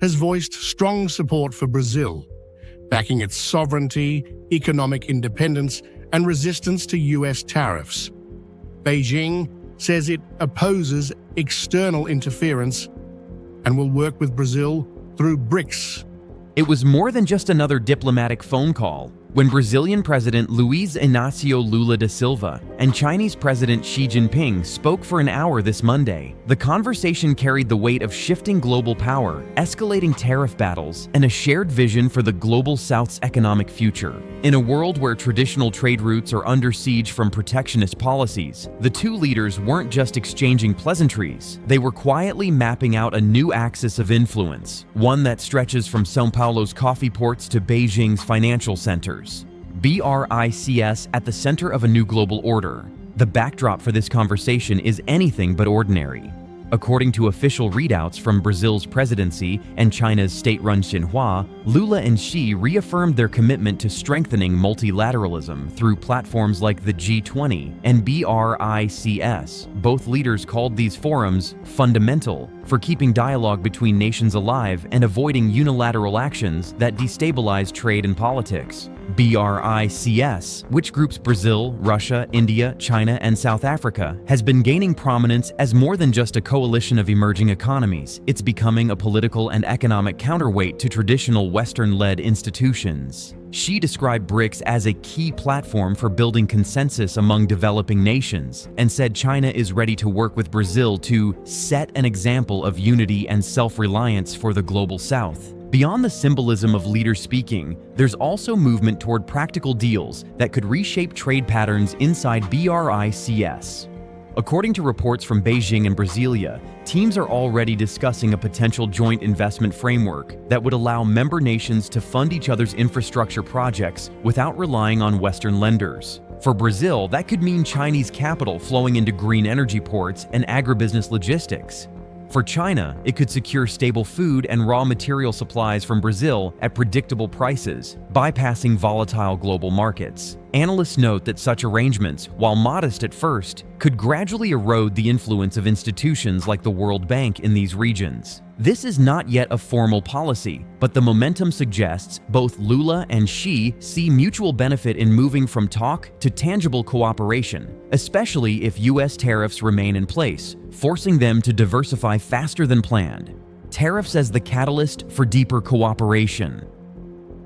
has voiced strong support for Brazil, backing its sovereignty, economic independence, and resistance to U.S. tariffs. Beijing says it opposes external interference and will work with Brazil through BRICS. It was more than just another diplomatic phone call. When Brazilian President Luiz Inácio Lula da Silva and Chinese President Xi Jinping spoke for an hour this Monday, the conversation carried the weight of shifting global power, escalating tariff battles, and a shared vision for the Global South's economic future. In a world where traditional trade routes are under siege from protectionist policies, the two leaders weren't just exchanging pleasantries, they were quietly mapping out a new axis of influence, one that stretches from São Paulo's coffee ports to Beijing's financial centers. BRICS at the center of a new global order. The backdrop for this conversation is anything but ordinary. According to official readouts from Brazil's presidency and China's state-run Xinhua, Lula and Xi reaffirmed their commitment to strengthening multilateralism through platforms like the G20 and BRICS. Both leaders called these forums fundamental for keeping dialogue between nations alive and avoiding unilateral actions that destabilize trade and politics. BRICS, which groups Brazil, Russia, India, China, and South Africa, has been gaining prominence as more than just a coalition of emerging economies. It's becoming a political and economic counterweight to traditional Western-led institutions. Xi described BRICS as a key platform for building consensus among developing nations and said China is ready to work with Brazil to set an example of unity and self-reliance for the Global South. Beyond the symbolism of leaders speaking, there's also movement toward practical deals that could reshape trade patterns inside BRICS. According to reports from Beijing and Brasilia, teams are already discussing a potential joint investment framework that would allow member nations to fund each other's infrastructure projects without relying on Western lenders. For Brazil, that could mean Chinese capital flowing into green energy ports and agribusiness logistics. For China, it could secure stable food and raw material supplies from Brazil at predictable prices, bypassing volatile global markets. Analysts note that such arrangements, while modest at first, could gradually erode the influence of institutions like the World Bank in these regions. This is not yet a formal policy, but the momentum suggests both Lula and Xi see mutual benefit in moving from talk to tangible cooperation, especially if U.S. tariffs remain in place, forcing them to diversify faster than planned. Tariffs as the catalyst for deeper cooperation.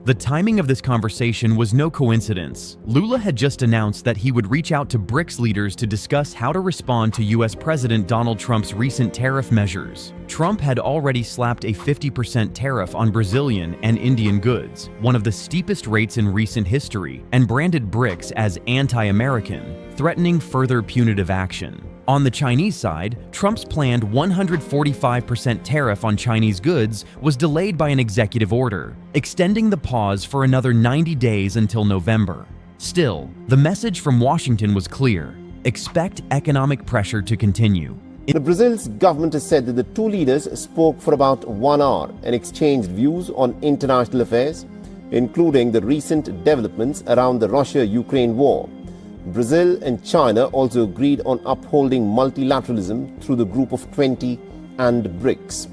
The timing of this conversation was no coincidence. Lula had just announced that he would reach out to BRICS leaders to discuss how to respond to U.S. President Donald Trump's recent tariff measures. Trump had already slapped a 50% tariff on Brazilian and Indian goods, one of the steepest rates in recent history, and branded BRICS as anti-American, threatening further punitive action. On the Chinese side, Trump's planned 145% tariff on Chinese goods was delayed by an executive order, extending the pause for another 90 days until November. Still, the message from Washington was clear: expect economic pressure to continue. Brazil's government has said that the two leaders spoke for about 1 hour and exchanged views on international affairs, including the recent developments around the Russia-Ukraine war. Brazil and China also agreed on upholding multilateralism through the Group of 20 and BRICS.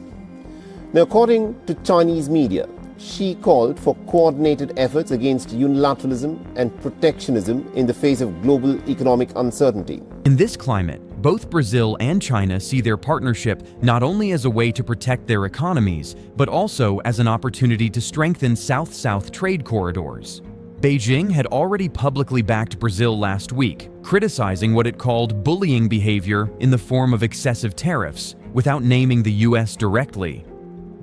Now, according to Chinese media, Xi called for coordinated efforts against unilateralism and protectionism in the face of global economic uncertainty. In this climate, both Brazil and China see their partnership not only as a way to protect their economies, but also as an opportunity to strengthen South-South trade corridors. Beijing had already publicly backed Brazil last week, criticizing what it called bullying behavior in the form of excessive tariffs, without naming the U.S. directly.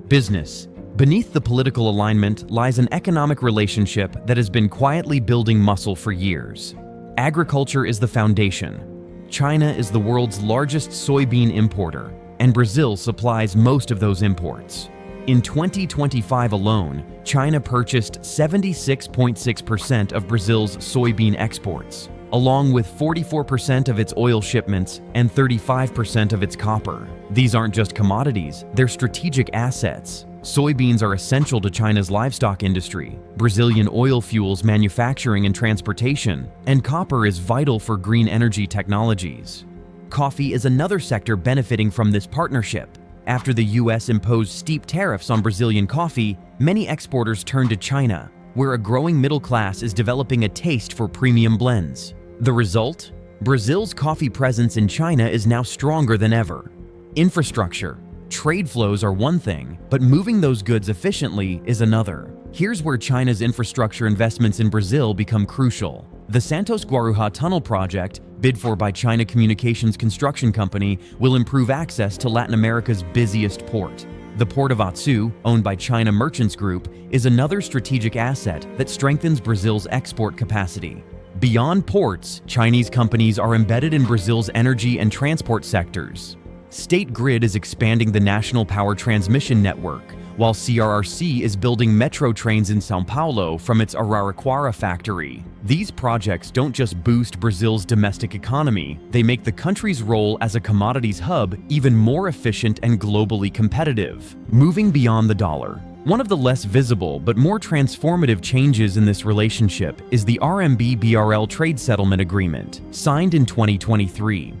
Business. Beneath the political alignment lies an economic relationship that has been quietly building muscle for years. Agriculture is the foundation. China is the world's largest soybean importer, and Brazil supplies most of those imports. In 2025 alone, China purchased 76.6% of Brazil's soybean exports, along with 44% of its oil shipments and 35% of its copper. These aren't just commodities, they're strategic assets. Soybeans are essential to China's livestock industry, Brazilian oil fuels manufacturing and transportation, and copper is vital for green energy technologies. Coffee is another sector benefiting from this partnership. After the U.S. imposed steep tariffs on Brazilian coffee, many exporters turned to China, where a growing middle class is developing a taste for premium blends. The result? Brazil's coffee presence in China is now stronger than ever. Infrastructure, trade flows are one thing, but moving those goods efficiently is another. Here's where China's infrastructure investments in Brazil become crucial. The Santos Guarujá Tunnel project, bid for by China Communications Construction Company, will improve access to Latin America's busiest port. The Port of Açu, owned by China Merchants Group, is another strategic asset that strengthens Brazil's export capacity. Beyond ports, Chinese companies are embedded in Brazil's energy and transport sectors. State Grid is expanding the national power transmission network, while CRRC is building metro trains in São Paulo from its Araraquara factory. These projects don't just boost Brazil's domestic economy, they make the country's role as a commodities hub even more efficient and globally competitive. Moving beyond the dollar, one of the less visible but more transformative changes in this relationship is the RMB-BRL trade settlement agreement, signed in 2023.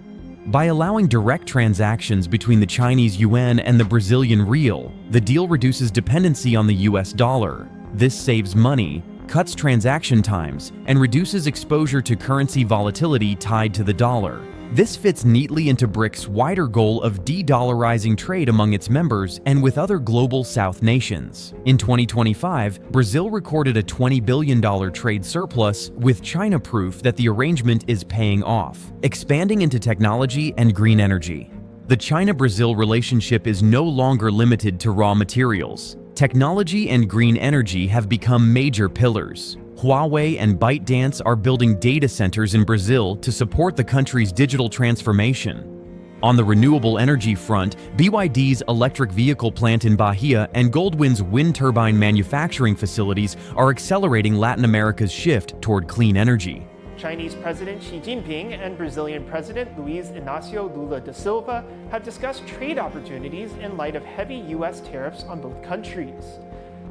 By allowing direct transactions between the Chinese yuan and the Brazilian real, the deal reduces dependency on the US dollar. This saves money, cuts transaction times, and reduces exposure to currency volatility tied to the dollar. This fits neatly into BRICS' wider goal of de-dollarizing trade among its members and with other global South nations. In 2025, Brazil recorded a $20 billion trade surplus, with China proof that the arrangement is paying off, expanding into technology and green energy. The China-Brazil relationship is no longer limited to raw materials. Technology and green energy have become major pillars. Huawei and ByteDance are building data centers in Brazil to support the country's digital transformation. On the renewable energy front, BYD's electric vehicle plant in Bahia and Goldwind's wind turbine manufacturing facilities are accelerating Latin America's shift toward clean energy. Chinese President Xi Jinping and Brazilian President Luiz Inácio Lula da Silva have discussed trade opportunities in light of heavy U.S. tariffs on both countries.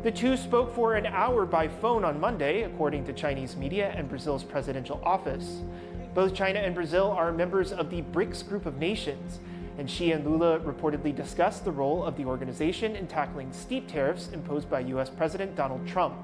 The two spoke for an hour by phone on Monday, according to Chinese media and Brazil's presidential office. Both China and Brazil are members of the BRICS group of nations, and Xi and Lula reportedly discussed the role of the organization in tackling steep tariffs imposed by U.S. President Donald Trump.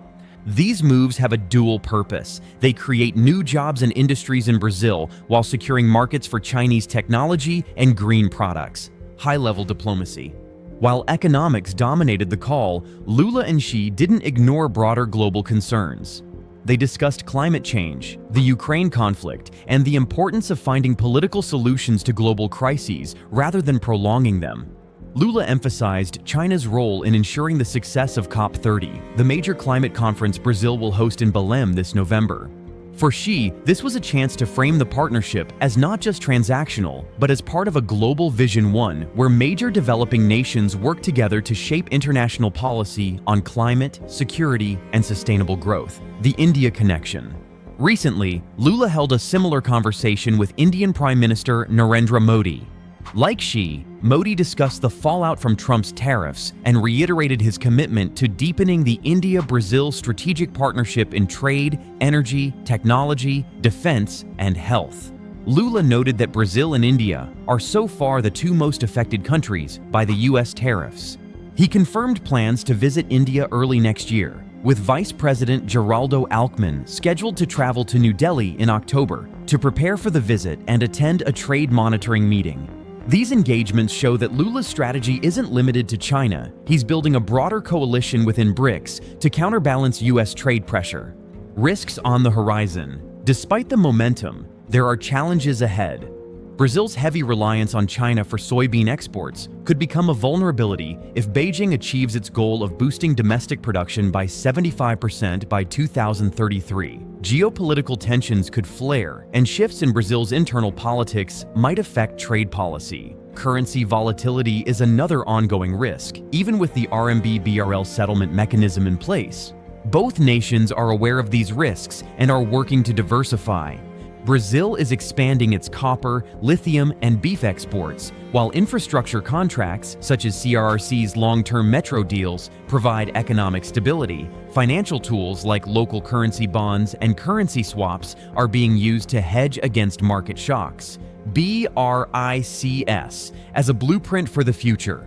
These moves have a dual purpose. They create new jobs and industries in Brazil while securing markets for Chinese technology and green products. High-level diplomacy. While economics dominated the call, Lula and Xi didn't ignore broader global concerns. They discussed climate change, the Ukraine conflict, and the importance of finding political solutions to global crises rather than prolonging them. Lula emphasized China's role in ensuring the success of COP30, the major climate conference Brazil will host in Belém this November. For Xi, this was a chance to frame the partnership as not just transactional, but as part of a global Vision 1, where major developing nations work together to shape international policy on climate, security, and sustainable growth. The India connection. Recently, Lula held a similar conversation with Indian Prime Minister Narendra Modi. Like Xi, Modi discussed the fallout from Trump's tariffs and reiterated his commitment to deepening the India-Brazil strategic partnership in trade, energy, technology, defense, and health. Lula noted that Brazil and India are so far the two most affected countries by the U.S. tariffs. He confirmed plans to visit India early next year, with Vice President Geraldo Alckmin scheduled to travel to New Delhi in October to prepare for the visit and attend a trade monitoring meeting. These engagements show that Lula's strategy isn't limited to China. He's building a broader coalition within BRICS to counterbalance U.S. trade pressure. Risks on the horizon. Despite the momentum, there are challenges ahead. Brazil's heavy reliance on China for soybean exports could become a vulnerability if Beijing achieves its goal of boosting domestic production by 75% by 2033. Geopolitical tensions could flare, and shifts in Brazil's internal politics might affect trade policy. Currency volatility is another ongoing risk, even with the RMB-BRL settlement mechanism in place. Both nations are aware of these risks and are working to diversify. Brazil is expanding its copper, lithium, and beef exports, while infrastructure contracts, such as CRRC's long-term metro deals, provide economic stability. Financial tools like local currency bonds and currency swaps are being used to hedge against market shocks. BRICS as a blueprint for the future.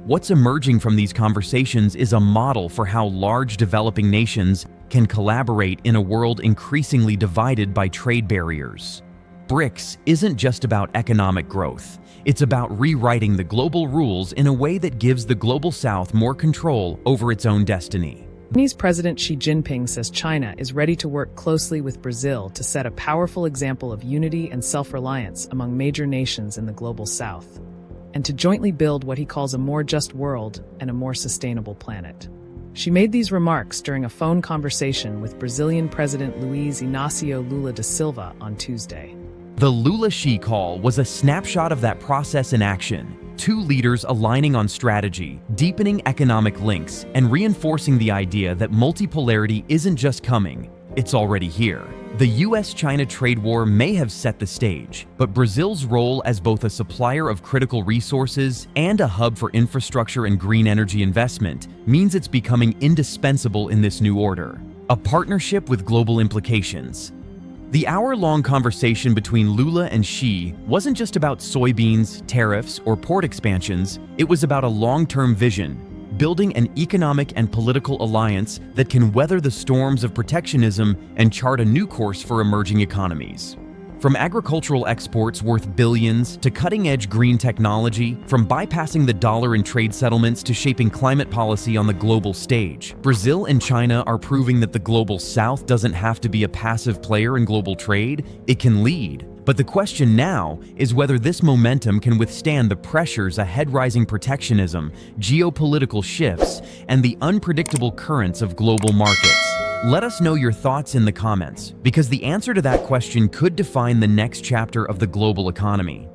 What's emerging from these conversations is a model for how large developing nations can collaborate in a world increasingly divided by trade barriers. BRICS isn't just about economic growth. It's about rewriting the global rules in a way that gives the Global South more control over its own destiny. Chinese President Xi Jinping says China is ready to work closely with Brazil to set a powerful example of unity and self-reliance among major nations in the Global South, and to jointly build what he calls a more just world and a more sustainable planet. She made these remarks during a phone conversation with Brazilian President Luiz Inácio Lula da Silva on Tuesday. The Lula-Xi call was a snapshot of that process in action. Two leaders aligning on strategy, deepening economic links, and reinforcing the idea that multipolarity isn't just coming, it's already here. The U.S.-China trade war may have set the stage, but Brazil's role as both a supplier of critical resources and a hub for infrastructure and green energy investment means it's becoming indispensable in this new order, a partnership with global implications. The hour-long conversation between Lula and Xi wasn't just about soybeans, tariffs, or port expansions. It was about a long-term vision, building an economic and political alliance that can weather the storms of protectionism and chart a new course for emerging economies. From agricultural exports worth billions to cutting-edge green technology, from bypassing the dollar in trade settlements to shaping climate policy on the global stage, Brazil and China are proving that the Global South doesn't have to be a passive player in global trade, it can lead. But the question now is whether this momentum can withstand the pressures ahead rising protectionism, geopolitical shifts, and the unpredictable currents of global markets. Let us know your thoughts in the comments, because the answer to that question could define the next chapter of the global economy.